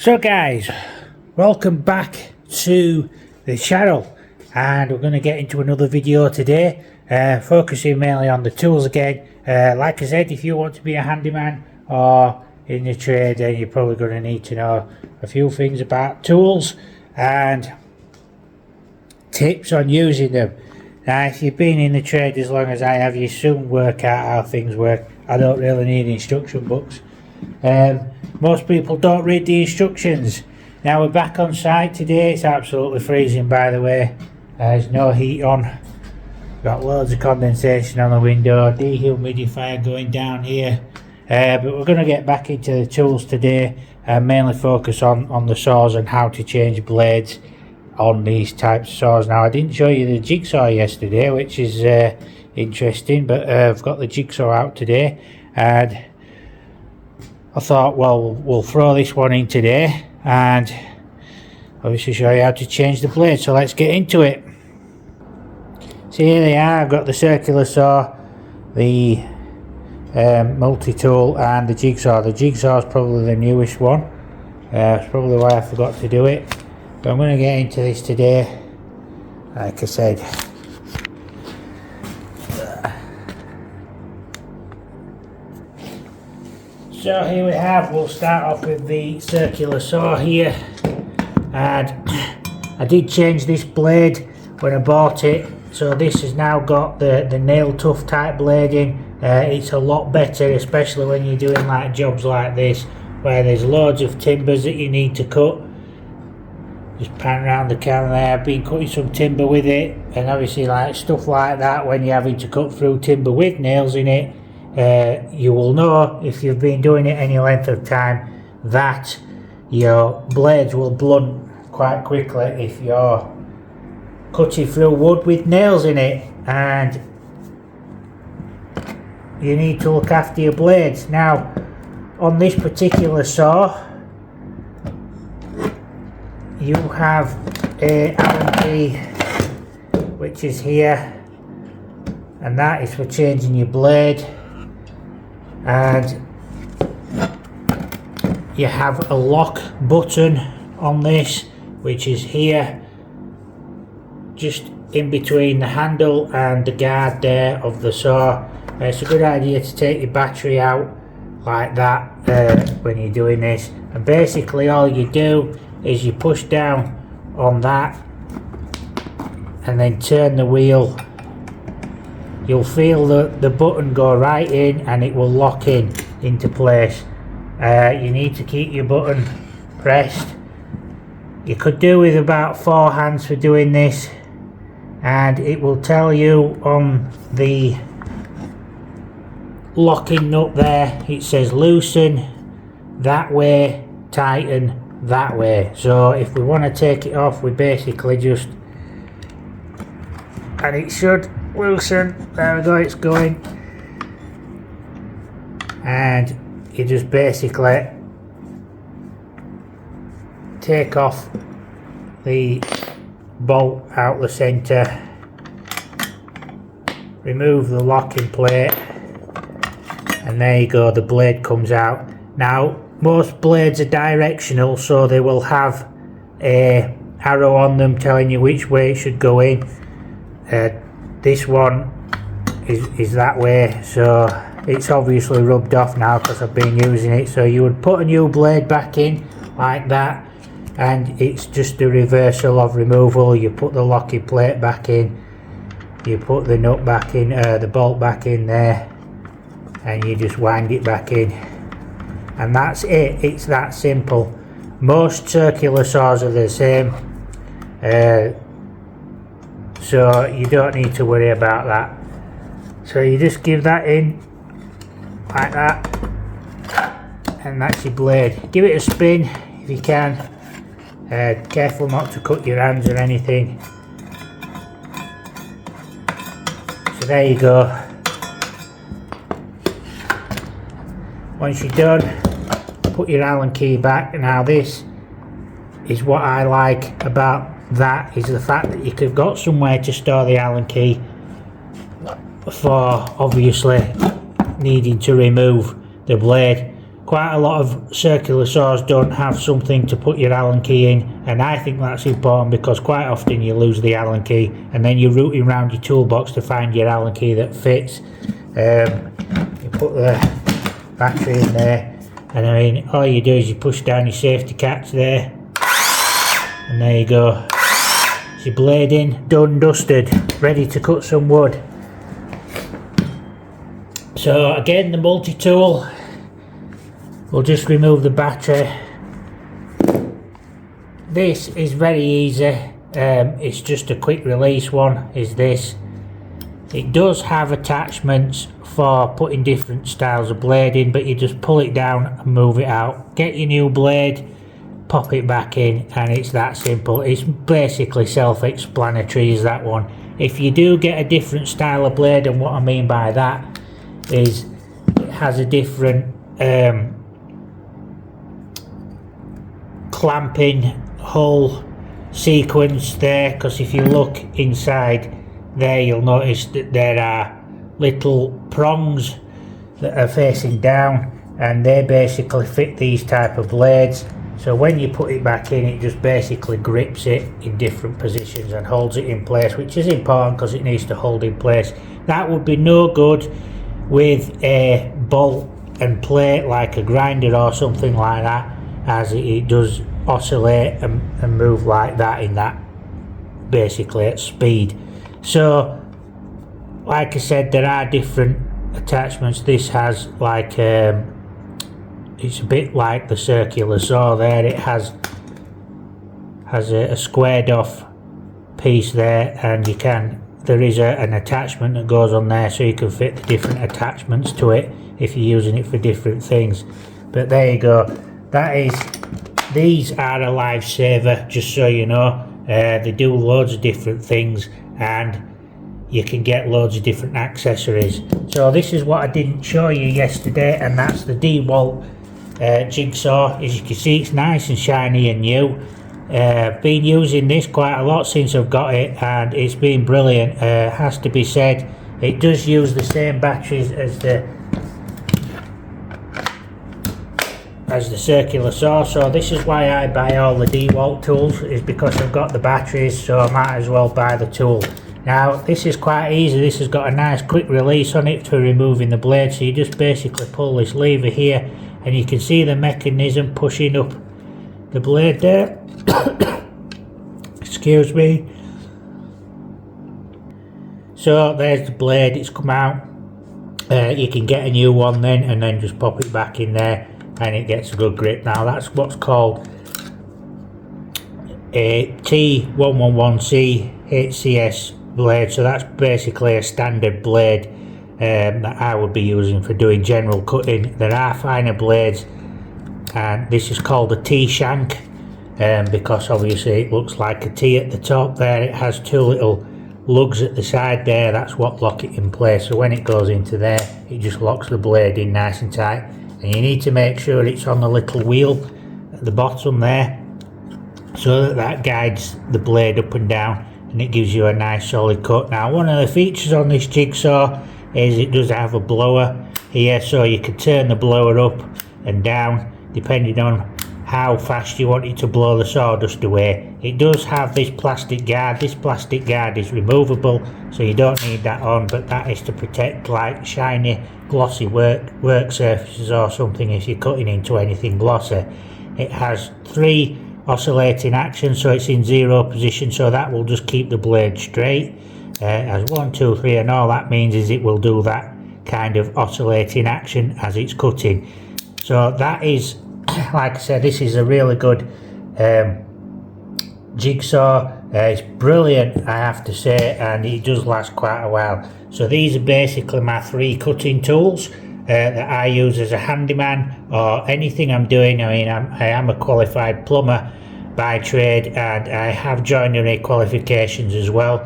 So guys, welcome back to the channel, and we're going to get into another video today, focusing mainly on the tools again. Like I said, if you want to be a handyman or in the trade, then you're probably going to need to know a few things about tools and tips on using them. Now if you've been in the trade as long as I have, you soon work out how things work. I don't really need instruction books. Most people don't read the instructions. Now we're back on site today. It's absolutely freezing, by the way. There's no heat on. Got loads of condensation on the window, dehumidifier going down here. But we're going to get back into the tools today and mainly focus on the saws and how to change blades on these types of saws. Now I didn't show you the Jigsaw yesterday, which is interesting, but I've got the Jigsaw out today, and I thought, well, we'll throw this one in today and obviously show you how to change the blade. So let's get into it. So here they are. I've got the circular saw, the multi-tool, and the Jigsaw. The Jigsaw is probably the newest one. It's probably why I forgot to do it. But I'm going to get into this today, like I said. So here we have, we'll start off with the circular saw here, and I did change this blade when I bought it, so this has now got the nail tough type blading. It's a lot better, especially when you're doing like jobs like this where there's loads of timbers that you need to cut. Just pan around the camera there. I've been cutting some timber with it, and obviously like stuff like that, when you're having to cut through timber with nails in it, you will know if you've been doing it any length of time that your blades will blunt quite quickly if you're cutting through wood with nails in it, and you need to look after your blades. Now on this particular saw you have a Allen key which is here, and that is for changing your blade, and you have a lock button on this which is here just in between the handle and the guard there of the saw. It's a good idea to take your battery out like that when you're doing this, and basically all you do is you push down on that and then turn the wheel. You'll feel the button go right in and it will lock in into place. You need to keep your button pressed. You could do with about 4 hands for doing this, and it will tell you on the locking nut there, it says loosen that way, tighten that way. So if we want to take it off, we basically just, and it should loosen, there we go, it's going, and you just basically take off the bolt out the center, remove the locking plate, and there you go, the blade comes out. Now most blades are directional, so they will have a arrow on them telling you which way it should go in. This one is that way, so it's obviously rubbed off now because I've been using it. So you would put a new blade back in like that, and it's just a reversal of removal. You put the locking plate back in, you put the nut back in, the bolt back in there, and you just wind it back in, and that's it. It's that simple. Most circular saws are the same, so you don't need to worry about that. So you just give that in like that, and that's your blade. Give it a spin if you can. Careful not to cut your hands or anything. So there you go. Once you're done, put your Allen key back. Now this is what I like about that, is the fact that you could have got somewhere to store the Allen key for obviously needing to remove the blade quite a lot of circular saws don't have something to put your Allen key in, and I think that's important because quite often you lose the Allen key and then you're rooting around your toolbox to find your Allen key that fits. You put the battery in there, and I mean all you do is you push down your safety catch there, and there you go. It's your blade in, done, dusted, ready to cut some wood. So again, the multi-tool, we'll just remove the battery. This is very easy, it's just a quick release one, is this. It does have attachments for putting different styles of blade in, but you just pull it down and move it out. Get your new blade, pop it back in, and it's that simple. It's basically self-explanatory, is that one. If you do get a different style of blade, and what I mean by that is it has a different clamping hull sequence there, because if you look inside there you'll notice that there are little prongs that are facing down, and they basically fit these type of blades. So when you put it back in, it just basically grips it in different positions and holds it in place, which is important because it needs to hold in place. That would be no good with a bolt and plate like a grinder or something like that, as it does oscillate and move like that in that, basically at speed. So like I said, there are different attachments. This has like it's a bit like the circular saw there. It has a squared off piece there, and there is an attachment that goes on there, so you can fit the different attachments to it if you're using it for different things. But there you go, these are a lifesaver, just so you know. They do loads of different things, and you can get loads of different accessories. So this is what I didn't show you yesterday, and that's the Dewalt Jigsaw. As you can see, it's nice and shiny and new. I've been using this quite a lot since I've got it, and it's been brilliant. Has to be said, it does use the same batteries as the circular saw, so this is why I buy all the Dewalt tools, is because I've got the batteries, so I might as well buy the tool. Now this is quite easy. This has got a nice quick release on it for removing the blade, so you just basically pull this lever here and you can see the mechanism pushing up the blade there. Excuse me. So there's the blade, it's come out. You can get a new one then, and then just pop it back in there and it gets a good grip. Now that's what's called a T111C HCS blade, so that's basically a standard blade that I would be using for doing general cutting. There are finer blades, and this is called a T-shank because obviously it looks like a T at the top there. It has two little lugs at the side there, that's what lock it in place, so when it goes into there it just locks the blade in nice and tight. And you need to make sure it's on the little wheel at the bottom there, so that guides the blade up and down, and it gives you a nice solid cut. Now one of the features on this Jigsaw is it does have a blower here, so you can turn the blower up and down depending on how fast you want it to blow the sawdust away. It does have this plastic guard. This plastic guard is removable, so you don't need that on, but that is to protect like shiny glossy work surfaces or something if you're cutting into anything glossy. It has 3 oscillating actions, so it's in 0 position, so that will just keep the blade straight. As 1, 2, 3, and all that means is it will do that kind of oscillating action as it's cutting. So that is, like I said, this is a really good jigsaw. It's brilliant, I have to say, and it does last quite a while. So these are basically my 3 cutting tools that I use as a handyman or anything I'm doing. I mean, I am a qualified plumber by trade, and I have joinery qualifications as well,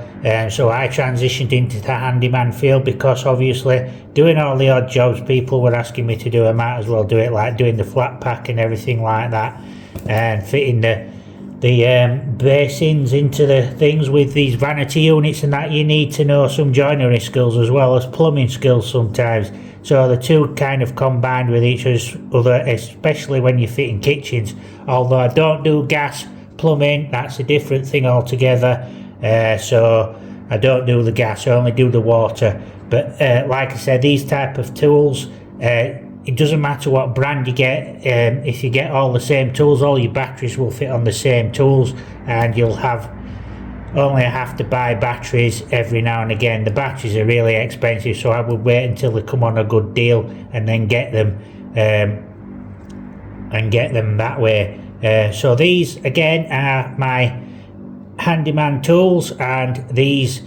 so I transitioned into the handyman field because obviously doing all the odd jobs people were asking me to do, I might as well do it, like doing the flat pack and everything like that, and fitting the basins into the things with these vanity units and that. You need to know some joinery skills as well as plumbing skills sometimes. so the two kind of combined with each other, especially when you're fitting kitchens. Although I don't do gas plumbing, that's a different thing altogether, so I don't do the gas, I only do the water. But like I said, these type of tools, it doesn't matter what brand you get, if you get all the same tools, all your batteries will fit on the same tools, and you'll only have to buy batteries every now and again. The batteries are really expensive, so I would wait until they come on a good deal and then get them that way. So these again are my Handyman tools, and these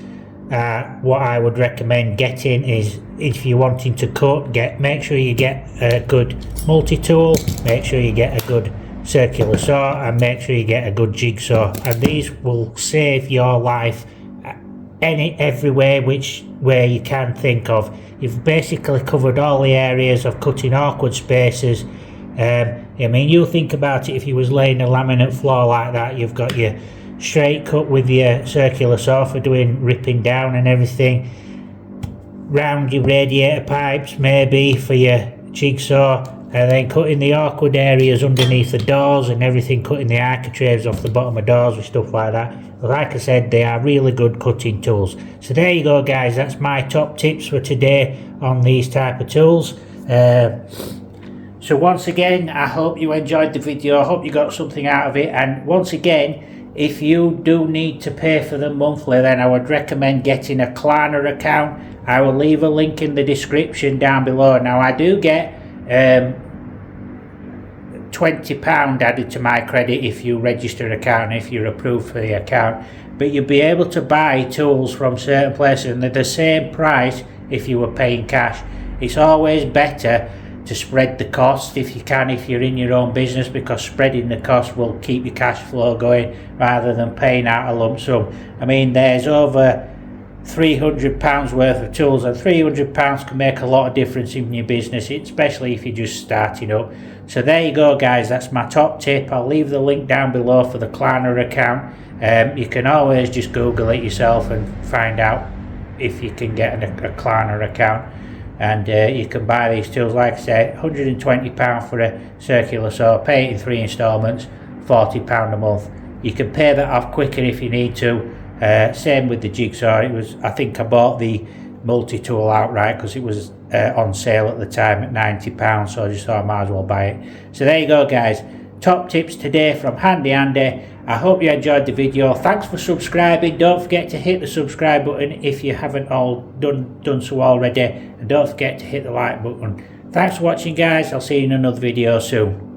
what I would recommend getting is, if you're wanting to cut, make sure you get a good multi-tool, make sure you get a good circular saw, and make sure you get a good jigsaw. And these will save your life every way which way you can think of. You've basically covered all the areas of cutting awkward spaces. I mean, you think about it, if you was laying a laminate floor like that, you've got your straight cut with your circular saw for doing ripping down and everything, round your radiator pipes maybe for your jigsaw, and then cutting the awkward areas underneath the doors and everything, cutting the architraves off the bottom of doors and stuff like that. Like I said, they are really good cutting tools. So there you go guys, that's my top tips for today on these type of tools. So once again, I hope you enjoyed the video, I hope you got something out of it, and once again, if you do need to pay for them monthly, then I would recommend getting a Klarna account. I will leave a link in the description down below. Now I do get £20 added to my credit if you register an account, if you're approved for the account, but you'll be able to buy tools from certain places and they're the same price if you were paying cash. It's always better to spread the cost if you can, if you're in your own business, because spreading the cost will keep your cash flow going rather than paying out a lump sum. I mean, there's over £300 worth of tools, and £300 can make a lot of difference in your business, especially if you're just starting up. So there you go guys, that's my top tip. I'll leave the link down below for the Klarna account. You can always just Google it yourself and find out if you can get a Klarna account, and you can buy these tools. Like I said, £120 for a circular saw, pay it in 3 installments, £40 a month. You can pay that off quicker if you need to. Same with the jigsaw. I think I bought the multi-tool outright because it was on sale at the time at £90, so I just thought I might as well buy it. So there you go guys, top tips today from Handy Andy. I hope you enjoyed the video. Thanks for subscribing. Don't forget to hit the subscribe button if you haven't done so already, and don't forget to hit the like button. Thanks for watching guys, I'll see you in another video soon.